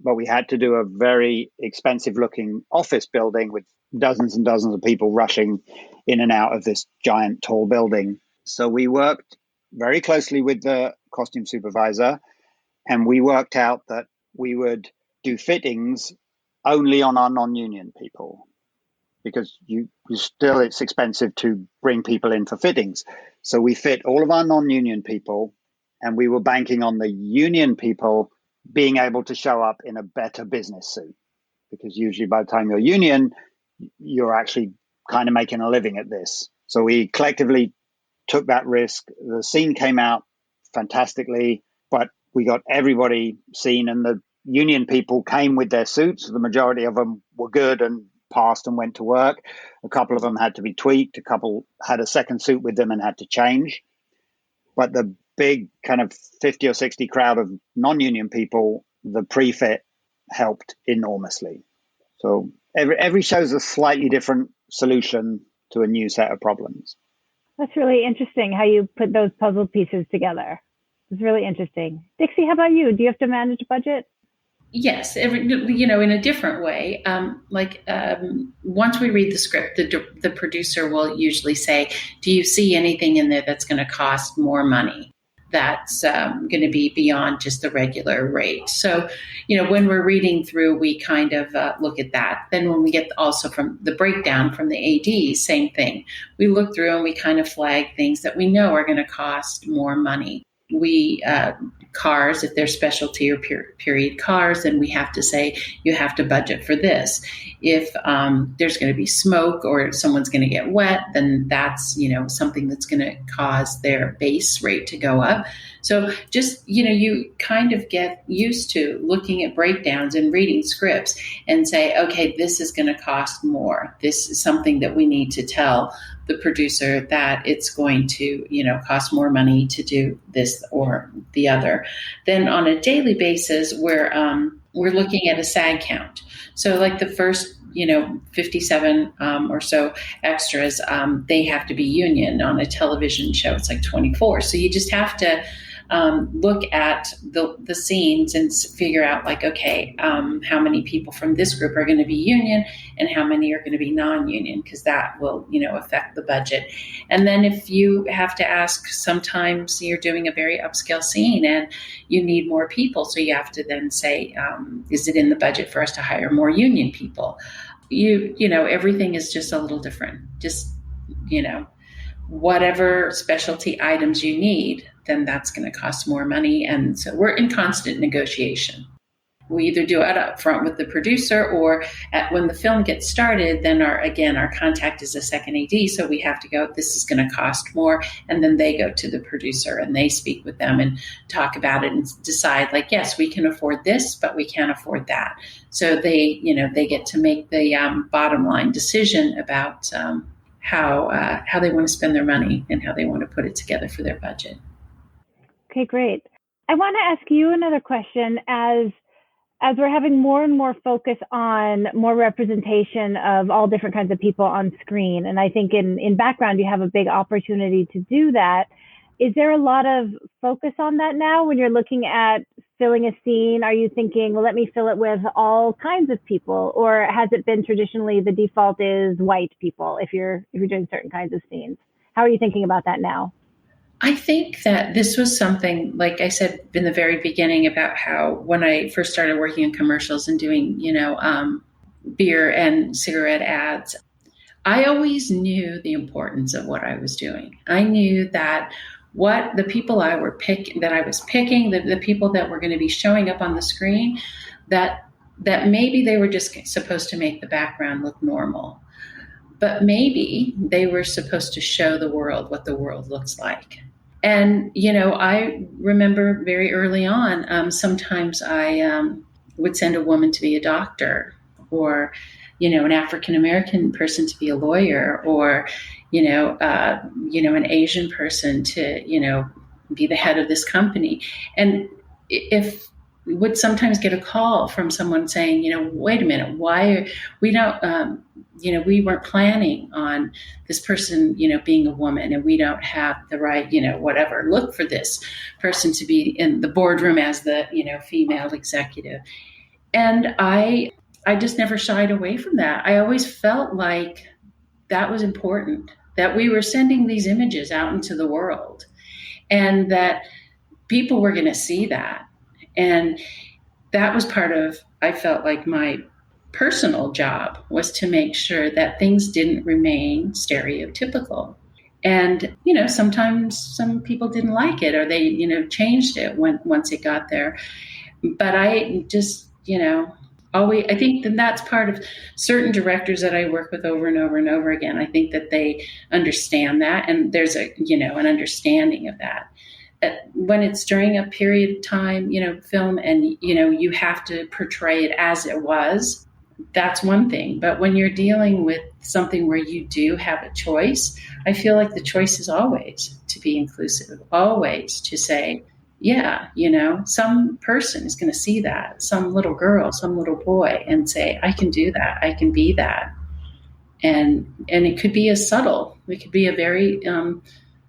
S4: but we had to do a very expensive looking office building with dozens and dozens of people rushing in and out of this giant tall building. So we worked very closely with the costume supervisor, and we worked out that we would do fittings only on our non-union people, because it's expensive to bring people in for fittings. So we fit all of our non-union people, and we were banking on the union people being able to show up in a better business suit, because usually by the time you're union, you're actually kind of making a living at this. So we collectively took that risk. The scene came out fantastically, but we got everybody seen, and the union people came with their suits. The majority of them were good and passed and went to work. A couple of them had to be tweaked. A couple had a second suit with them and had to change. But the big kind of 50 or 60 crowd of non-union people, the pre-fit helped enormously. So every show's a slightly different solution to a new set of problems.
S2: That's really interesting how you put those puzzle pieces together. It's really interesting. Dixie, how about you? Do you have to manage a budget?
S3: Yes, in a different way. Once we read the script, the producer will usually say, do you see anything in there that's going to cost more money? That's going to be beyond just the regular rate. So, when we're reading through, we kind of look at that. Then when we get also from the breakdown from the AD, same thing. We look through and we kind of flag things that we know are going to cost more money. We cars, if they're specialty or period cars, then we have to say you have to budget for this. If there's going to be smoke or someone's going to get wet, then that's something that's going to cause their base rate to go up. So just you kind of get used to looking at breakdowns and reading scripts and say, okay, this is going to cost more. This is something that we need to tell the producer that it's going to, cost more money to do this or the other. Then on a daily basis, we're looking at a SAG count. So like the first, 57 or so extras, they have to be union. On a television show, it's like 24. So you just have to look at the scenes and figure out like, okay, how many people from this group are going to be union and how many are going to be non-union, because that will, affect the budget. And then if you have to ask, sometimes you're doing a very upscale scene and you need more people. So you have to then say, is it in the budget for us to hire more union people? Everything is just a little different. Just, whatever specialty items you need, then that's going to cost more money. And so we're in constant negotiation. We either do it up front with the producer, or when the film gets started, then our contact is a second AD. So we have to go, this is going to cost more. And then they go to the producer and they speak with them and talk about it and decide like, yes, we can afford this, but we can't afford that. So they get to make the bottom line decision about how they want to spend their money and how they want to put it together for their budget.
S2: Okay, great. I want to ask you another question as we're having more and more focus on more representation of all different kinds of people on screen. And I think in background, you have a big opportunity to do that. Is there a lot of focus on that now when you're looking at filling a scene? Are you thinking, well, let me fill it with all kinds of people? Or has it been traditionally the default is white people if you're doing certain kinds of scenes? How are you thinking about that now?
S3: I think that this was something, like I said in the very beginning, about how when I first started working in commercials and doing, beer and cigarette ads, I always knew the importance of what I was doing. I knew that what the people I was picking, the people that were going to be showing up on the screen, that maybe they were just supposed to make the background look normal. But maybe they were supposed to show the world what the world looks like. And, I remember very early on, sometimes I would send a woman to be a doctor, or, an African-American person to be a lawyer, or, an Asian person to, be the head of this company. And if we would sometimes get a call from someone saying, wait a minute, why we don't, we weren't planning on this person, being a woman, and we don't have the right, whatever, look for this person to be in the boardroom as the, female executive. And I just never shied away from that. I always felt like that was important, that we were sending these images out into the world and that people were going to see that. And that was part of, I felt like my personal job was to make sure that things didn't remain stereotypical. And, sometimes some people didn't like it, or they, changed it once it got there. But I just, always, I think that that's part of certain directors that I work with over and over and over again. I think that they understand that, and there's an understanding of that. When it's during a period of time, film, and, you have to portray it as it was, that's one thing. But when you're dealing with something where you do have a choice, I feel like the choice is always to be inclusive, always to say, yeah, some person is going to see that, some little girl, some little boy, and say, I can do that, I can be that. And it could be it could be a very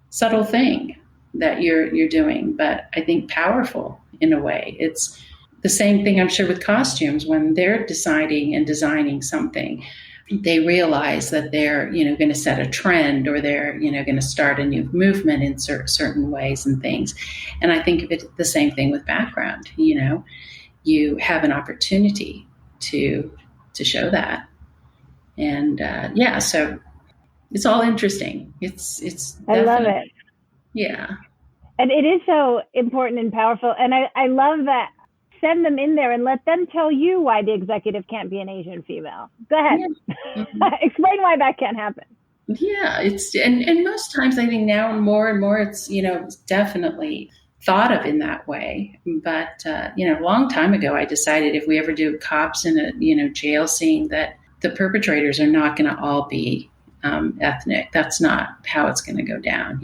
S3: subtle thing that you're doing, but I think powerful in a way. It's the same thing, I'm sure, with costumes. When they're deciding and designing something, they realize that they're, going to set a trend, or they're, going to start a new movement in certain ways and things. And I think of it the same thing with background. You have an opportunity to show that. And so it's all interesting. It's
S2: I love it.
S3: Yeah.
S2: And it is so important and powerful. And I love that. Send them in there and let them tell you why the executive can't be an Asian female. Go ahead. Yeah. Mm-hmm. Explain why that can't happen.
S3: Yeah, and most times I think now and more it's, it's definitely thought of in that way. But, a long time ago, I decided if we ever do cops in a, jail scene, that the perpetrators are not going to all be ethnic. That's not how it's going to go down,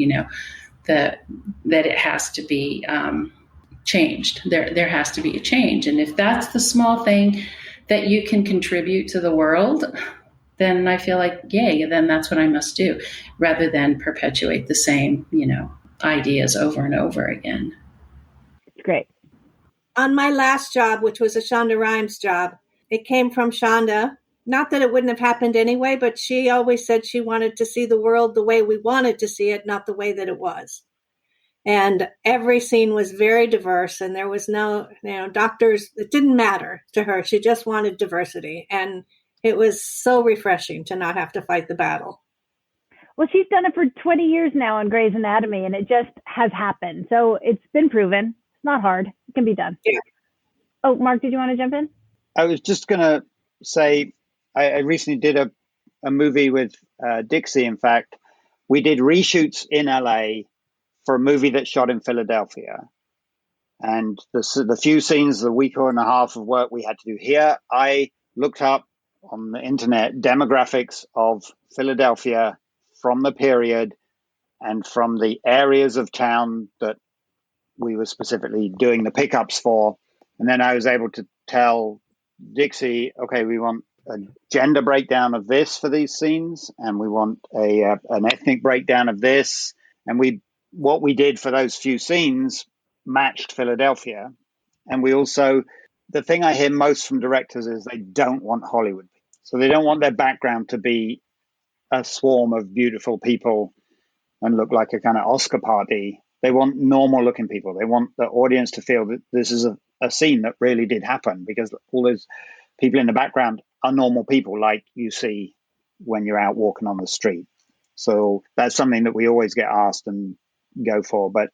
S3: that it has to be changed. There has to be a change. And if that's the small thing that you can contribute to the world, then I feel like, then that's what I must do, rather than perpetuate the same, ideas over and over again.
S2: great.
S5: On my last job, which was a Shonda Rhimes job, it came from Shonda. Not that it wouldn't have happened anyway, but she always said she wanted to see the world the way we wanted to see it, not the way that it was. And every scene was very diverse, and there was no, doctors. It didn't matter to her. She just wanted diversity. And it was so refreshing to not have to fight the battle.
S2: Well, she's done it for 20 years now on Grey's Anatomy, and it just has happened. So it's been proven. It's not hard. It can be done.
S5: Yeah.
S2: Oh, Mark, did you want to jump in?
S4: I was just going to say, I recently did a movie with Dixie. In fact, we did reshoots in LA for a movie that shot in Philadelphia. And the few scenes, the week and a half of work we had to do here, I looked up on the internet demographics of Philadelphia from the period and from the areas of town that we were specifically doing the pickups for. And then I was able to tell Dixie, okay, we want a gender breakdown of this for these scenes, and we want an ethnic breakdown of this. And what we did for those few scenes matched Philadelphia. And we also, the thing I hear most from directors is they don't want Hollywood. So they don't want their background to be a swarm of beautiful people and look like a kind of Oscar party. They want normal looking people. They want the audience to feel that this is a scene that really did happen, because all those people in the background are normal people like you see when you're out walking on the street. So that's something that we always get asked and go for. But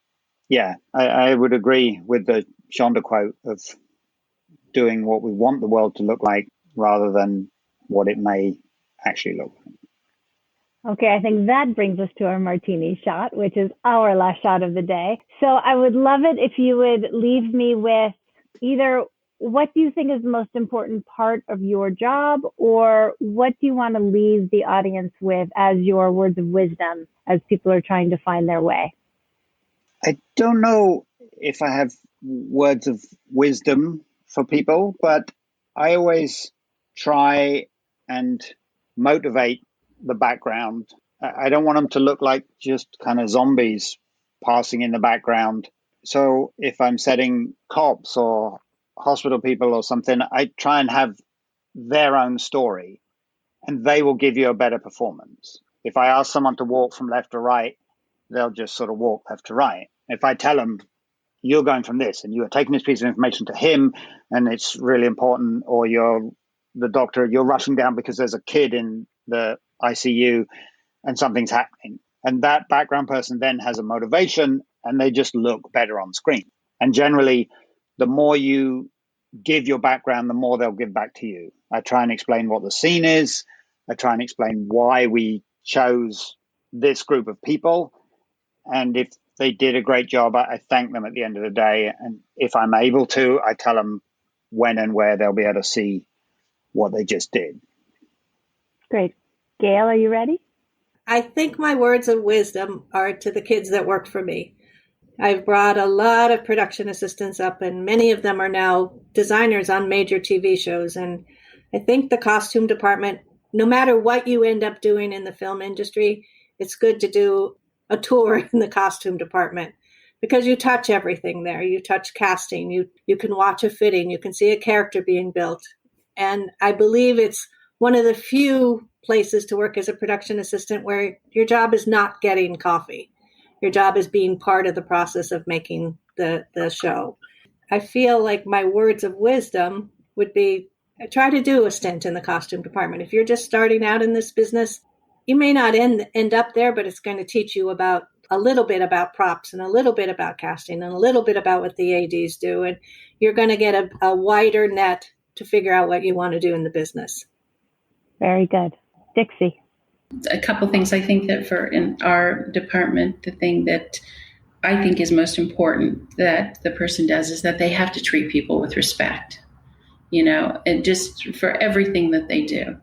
S4: yeah, I would agree with the Shonda quote of doing what we want the world to look like rather than what it may actually look like.
S2: Okay, I think that brings us to our martini shot, which is our last shot of the day. So I would love it if you would leave me with either what do you think is the most important part of your job, or what do you want to leave the audience with as your words of wisdom as people are trying to find their way?
S4: I don't know if I have words of wisdom for people, but I always try and motivate the background. I don't want them to look like just kind of zombies passing in the background. So if I'm setting cops or hospital people or something, I try and have their own story, and they will give you a better performance. If I ask someone to walk from left to right, they'll just sort of walk left to right. If I tell them, you're going from this and you're taking this piece of information to him and it's really important, or you're the doctor, you're rushing down because there's a kid in the ICU and something's happening. And that background person then has a motivation and they just look better on screen. And generally, the more you give your background, the more they'll give back to you. I try and explain what the scene is. I try and explain why we chose this group of people. And if they did a great job, I thank them at the end of the day. And if I'm able to, I tell them when and where they'll be able to see what they just did.
S2: Great. Gail, are you ready?
S5: I think my words of wisdom are to the kids that worked for me. I've brought a lot of production assistants up, and many of them are now designers on major TV shows. And I think the costume department, no matter what you end up doing in the film industry, it's good to do a tour in the costume department, because you touch everything there. You touch casting, you can watch a fitting, you can see a character being built. And I believe it's one of the few places to work as a production assistant where your job is not getting coffee. Your job is being part of the process of making the show. I feel like my words of wisdom would be, try to do a stint in the costume department. If you're just starting out in this business, you may not end up there, but it's going to teach you about a little bit about props and a little bit about casting and a little bit about what the ADs do. And you're going to get a wider net to figure out what you want to do in the business.
S2: Very good. Dixie.
S3: A couple things I think that for in our department, the thing that I think is most important that the person does is that they have to treat people with respect, and just for everything that they do.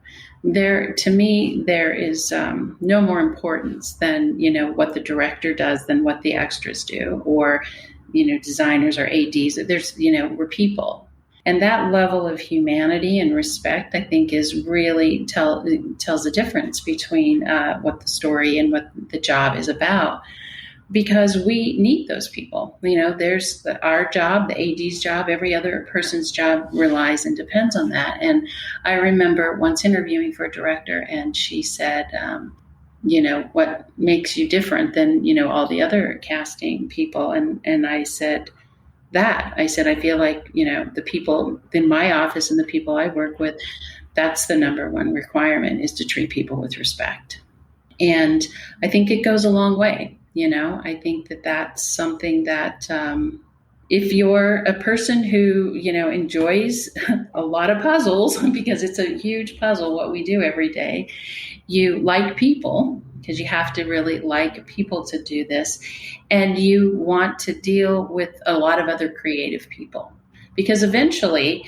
S3: To me, there is no more importance than, what the director does than what the extras do, or, designers or ADs. We're people. And that level of humanity and respect, I think, is really tells a difference between what the story and what the job is about. because we need those people. There's our job, the AD's job, every other person's job relies and depends on that. And I remember once interviewing for a director, and she said, what makes you different than, all the other casting people? And I said, I feel like, the people in my office and the people I work with, that's the number one requirement, is to treat people with respect. And I think it goes a long way. I think that that's something that if you're a person who, enjoys a lot of puzzles, because it's a huge puzzle what we do every day, you like people, because you have to really like people to do this, and you want to deal with a lot of other creative people, because eventually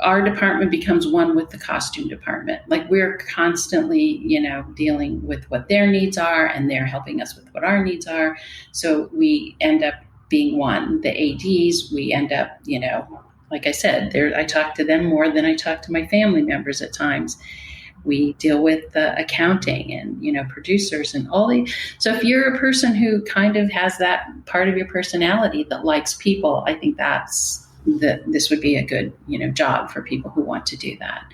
S3: our department becomes one with the costume department. Like, we're constantly, dealing with what their needs are, and they're helping us with what our needs are. So we end up being one. The ADs, we end up, like I said, I talk to them more than I talk to my family members at times. We deal with the accounting and, producers and all the. So if you're a person who kind of has that part of your personality that likes people, I think this would be a good, job for people who want to do that.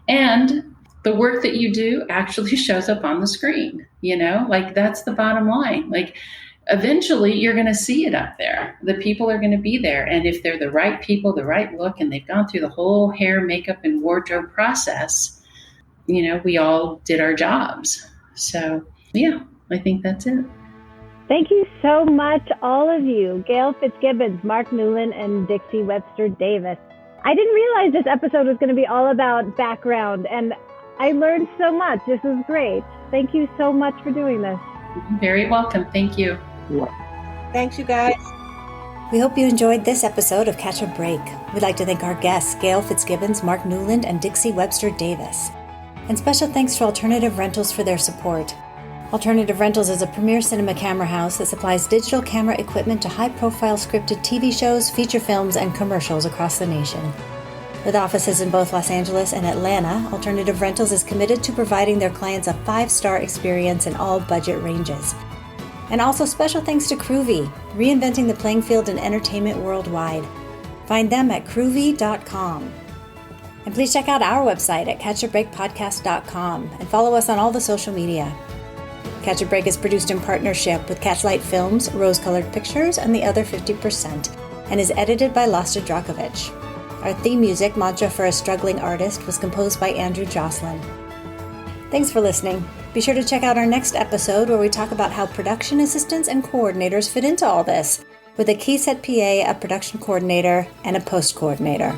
S3: And the work that you do actually shows up on the screen, like, that's the bottom line. Like, eventually you're going to see it up there. The people are going to be there. And if they're the right people, the right look, and they've gone through the whole hair, makeup, and wardrobe process, we all did our jobs. So, yeah, I think that's it.
S2: Thank you so much, all of you. Gail Fitzgibbons, Marc Newland, and Dixie Webster Davis. I didn't realize this episode was going to be all about background, and I learned so much. This was great. Thank you so much for doing this.
S3: You're very welcome. Thank you.
S5: Thanks, you guys.
S1: We hope you enjoyed this episode of Catch a Break. We'd like to thank our guests, Gail Fitzgibbons, Marc Newland, and Dixie Webster Davis. And special thanks to Alternative Rentals for their support. Alternative Rentals is a premier cinema camera house that supplies digital camera equipment to high-profile scripted TV shows, feature films, and commercials across the nation. With offices in both Los Angeles and Atlanta, Alternative Rentals is committed to providing their clients a 5-star experience in all budget ranges. And also special thanks to Groovy, reinventing the playing field in entertainment worldwide. Find them at groovy.com. And please check out our website at catchabreakpodcast.com and follow us on all the social media. Catch a Break is produced in partnership with Catchlight Films, Rose Colored Pictures, and The Other 50%, and is edited by Lasta Drakovic. Our theme music, Mantra for a Struggling Artist, was composed by Andrew Jocelyn. Thanks for listening. Be sure to check out our next episode where we talk about how production assistants and coordinators fit into all this, with a key set PA, a production coordinator, and a post coordinator.